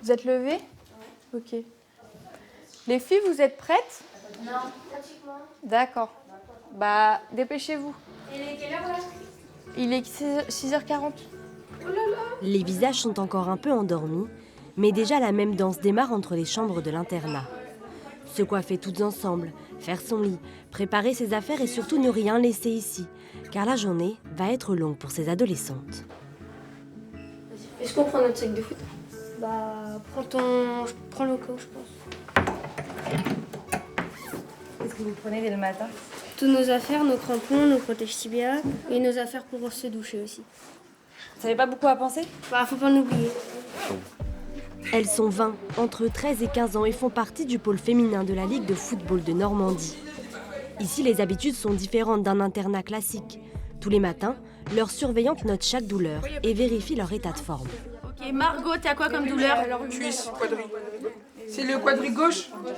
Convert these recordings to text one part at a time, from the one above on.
Vous êtes levées? Ok. Les filles, vous êtes prêtes? Non, pratiquement. D'accord. Bah, dépêchez-vous. Et il est quelle heure là? Il est 6h40. Oh là là! Les visages sont encore un peu endormis, mais déjà la même danse démarre entre les chambres de l'internat. Se coiffer toutes ensemble, faire son lit, préparer ses affaires et surtout ne rien laisser ici, car la journée va être longue pour ces adolescentes. Est-ce qu'on prend notre sac de foot? Bah, prends le coach, je pense. Qu'est-ce que vous prenez dès le matin? Toutes nos affaires, nos crampons, nos protèges tibia et nos affaires pour se doucher aussi. Vous n'avez pas beaucoup à penser? Bah, faut pas l'oublier. Elles sont 20, entre 13 et 15 ans et font partie du pôle féminin de la Ligue de football de Normandie. Ici, les habitudes sont différentes d'un internat classique. Tous les matins, leurs surveillantes notent chaque douleur et vérifient leur état de forme. Ok, Margot, t'as quoi comme douleur? Cuisse, quadri. C'est le quadri gauche? Ouais,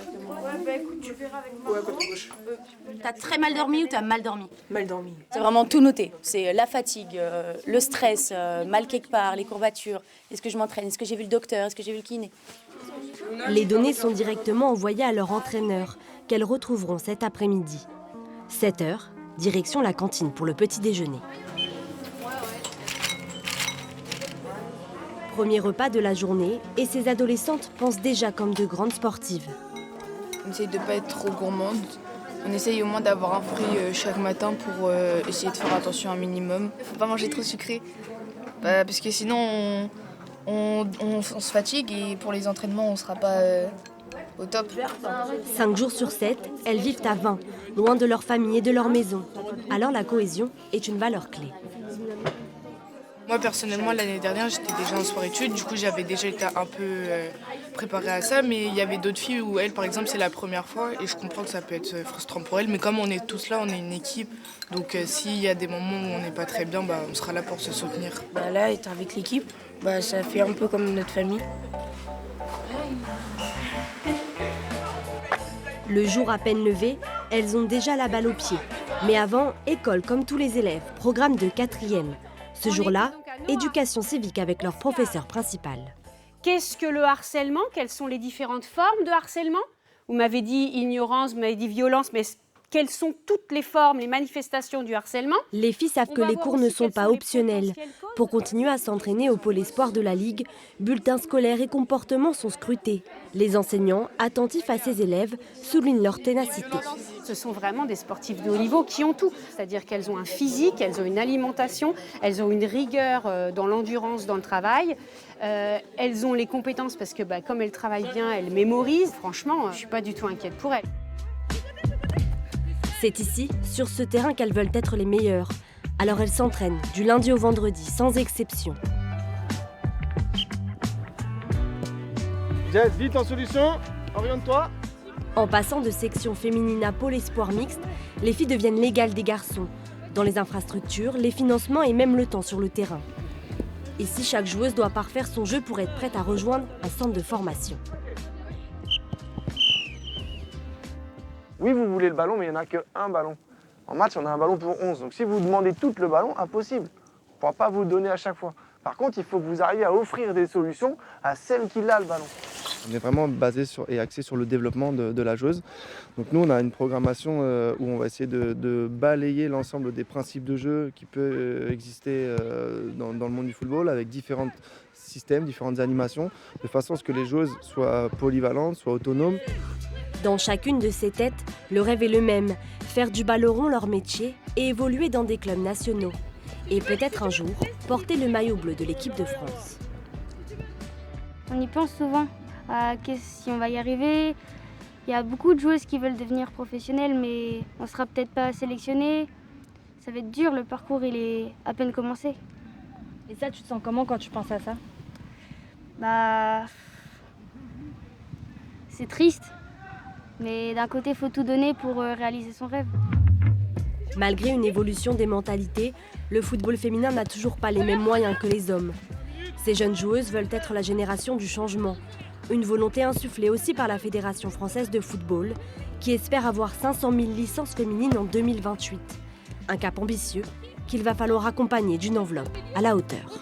bah écoute, tu verras avec moi. Ouais, quadri gauche. T'as très mal dormi ou t'as mal dormi? Mal dormi. C'est vraiment tout noté. C'est la fatigue, le stress, mal quelque part, les courbatures. Est-ce que je m'entraîne? Est-ce que j'ai vu le docteur? Est-ce que j'ai vu le kiné? Les données sont directement envoyées à leur entraîneur, qu'elles retrouveront cet après-midi. 7h, direction la cantine pour le petit déjeuner. Premier repas de la journée et ces adolescentes pensent déjà comme de grandes sportives. On essaye de ne pas être trop gourmande. On essaye au moins d'avoir un fruit chaque matin pour essayer de faire attention un minimum. Il ne faut pas manger trop sucré parce que sinon on se fatigue et pour les entraînements on ne sera pas au top. 5 jours sur 7, elles vivent à 20, loin de leur famille et de leur maison. Alors la cohésion est une valeur clé. Moi personnellement l'année dernière j'étais déjà en sport études, du coup j'avais déjà été un peu préparée à ça, mais il y avait d'autres filles où elles par exemple c'est la première fois et je comprends que ça peut être frustrant pour elles, mais comme on est tous là, on est une équipe, donc s'il y a des moments où on n'est pas très bien, on sera là pour se soutenir. Là, être avec l'équipe, ça fait un peu comme notre famille. Le jour à peine levé, elles ont déjà la balle au pied. Mais avant, école comme tous les élèves, programme de 4e. Ce jour-là, éducation civique avec leur professeur principal. Qu'est-ce que le harcèlement? Quelles sont les différentes formes de harcèlement? Vous m'avez dit ignorance, vous m'avez dit violence, mais quelles sont toutes les formes, les manifestations du harcèlement? Les filles savent que les cours ne sont pas optionnels. Pour continuer à s'entraîner au pôle espoir de la Ligue, bulletins scolaires et comportements sont scrutés. Les enseignants, attentifs à ces élèves, soulignent leur ténacité. Ce sont vraiment des sportifs de haut niveau qui ont tout. C'est-à-dire qu'elles ont un physique, elles ont une alimentation, elles ont une rigueur dans l'endurance, dans le travail. Elles ont les compétences parce que comme elles travaillent bien, elles mémorisent. Franchement, je ne suis pas du tout inquiète pour elles. C'est ici, sur ce terrain, qu'elles veulent être les meilleures. Alors elles s'entraînent, du lundi au vendredi, sans exception. Jess, vite en solution, oriente-toi. En passant de section féminine à pôle espoir mixte, les filles deviennent l'égale des garçons. Dans les infrastructures, les financements et même le temps sur le terrain. Ici, chaque joueuse doit parfaire son jeu pour être prête à rejoindre un centre de formation. Oui, vous voulez le ballon, mais il n'y en a qu'un ballon. En match, on a un ballon pour 11. Donc si vous demandez tout le ballon, impossible. On ne pourra pas vous le donner à chaque fois. Par contre, il faut que vous arriviez à offrir des solutions à celle qui a le ballon. On est vraiment basé et axé sur le développement de la joueuse. Donc nous, on a une programmation où on va essayer de balayer l'ensemble des principes de jeu qui peuvent exister dans le monde du football avec différents systèmes, différentes animations, de façon à ce que les joueuses soient polyvalentes, soient autonomes. Dans chacune de ces têtes, le rêve est le même, faire du ballon leur métier et évoluer dans des clubs nationaux. Et peut-être un jour, porter le maillot bleu de l'équipe de France. On y pense souvent à si on va y arriver. Il y a beaucoup de joueuses qui veulent devenir professionnelles, mais on ne sera peut-être pas sélectionnées. Ça va être dur, le parcours il est à peine commencé. Et ça, tu te sens comment quand tu penses à ça? C'est triste. Mais d'un côté, il faut tout donner pour réaliser son rêve. Malgré une évolution des mentalités, le football féminin n'a toujours pas les mêmes moyens que les hommes. Ces jeunes joueuses veulent être la génération du changement. Une volonté insufflée aussi par la Fédération française de football, qui espère avoir 500 000 licences féminines en 2028. Un cap ambitieux qu'il va falloir accompagner d'une enveloppe à la hauteur.